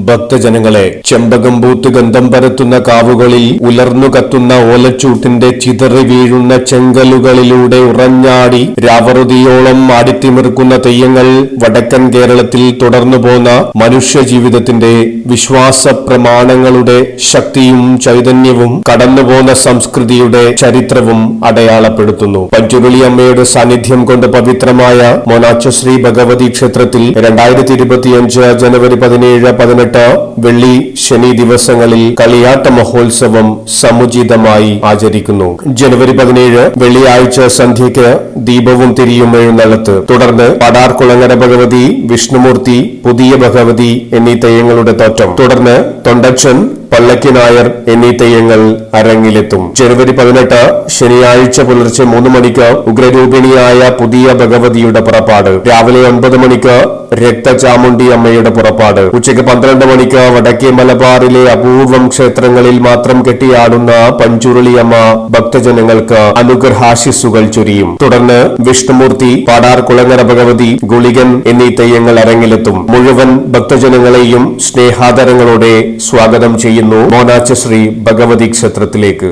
ഭക്തജനങ്ങളെ. ചെമ്പകംപൂത്ത് ഗന്ധം പരത്തുന്ന കാവുകളിൽ ഉലർന്നു കത്തുന്ന ഓലച്ചൂട്ടിന്റെ ചിതറി വീഴുന്ന ചെങ്കലുകളിലൂടെ ഉറഞ്ഞാടി രാവറുതിയോളം ആടിത്തിമിർക്കുന്ന തെയ്യങ്ങൾ വടക്കൻ കേരളത്തിൽ തുടർന്നു പോന്ന മനുഷ്യജീവിതത്തിന്റെ വിശ്വാസ പ്രമാണങ്ങളുടെ ശക്തിയും ചൈതന്യവും കടന്നുപോന്ന സംസ്കൃതിയുടെ ചരിത്രവും അടയാളപ്പെടുത്തുന്നു. പഞ്ചുരുളിയമ്മയുടെ സാന്നിധ്യം കൊണ്ട് പവിത്രമായ മോനാച്ചശ്രീ ഭഗവതി ക്ഷേത്രത്തിൽ 2025 ജനുവരി 17-18 വെള്ളി ശനി ദിവസങ്ങളിൽ കളിയാട്ട മഹോത്സവം സമുചിതമായി ആചരിക്കുന്നു. ജനുവരി 17 വെള്ളിയാഴ്ച സന്ധ്യയ്ക്ക് ദീപവും തിരിയും എഴുന്നള്ളത്ത്. തുടർന്ന് പടാർകുളങ്ങര ഭഗവതി, വിഷ്ണുമൂർത്തി, പുതിയ ഭഗവതി എന്നീ തെയ്യങ്ങളുടെ തോറ്റം. തുടർന്ന് തൊണ്ടച്ചൻ, പല്ലക്കി നായർ എന്നീ തെയ്യങ്ങൾ അരങ്ങിലെത്തും. ജനുവരി 18 ശനിയാഴ്ച പുലർച്ചെ 3 മണിക്ക് ഉഗ്രരൂപിണിയായ പുതിയ ഭഗവതിയുടെ പുറപ്പാട്. രാവിലെ 9 മണിക്ക് രക്തചാമുണ്ഡി അമ്മയുടെ പുറപ്പാട്. ഉച്ചയ്ക്ക് 12 മണിക്ക് വടക്കേ മലബാറിലെ അപൂർവം ക്ഷേത്രങ്ങളിൽ മാത്രം കെട്ടിയാടുന്ന പഞ്ചുരുളിയമ്മ ഭക്തജനങ്ങൾക്ക് അനുഗ്രഹാശിസ്സുകൾ ചൊരിയും. തുടർന്ന് വിഷ്ണുമൂർത്തി, പാടാർകുളങ്ങര ഭഗവതി, ഗുളികൻ എന്നീ തെയ്യങ്ങൾ അരങ്ങിലെത്തും. മുഴുവൻ ഭക്തജനങ്ങളെയും സ്നേഹാദരങ്ങളോടെ സ്വാഗതം ചെയ്യുന്നു മോനാച്ചശ്രീ ഭഗവതി ക്ഷേത്രത്തിലേക്ക്.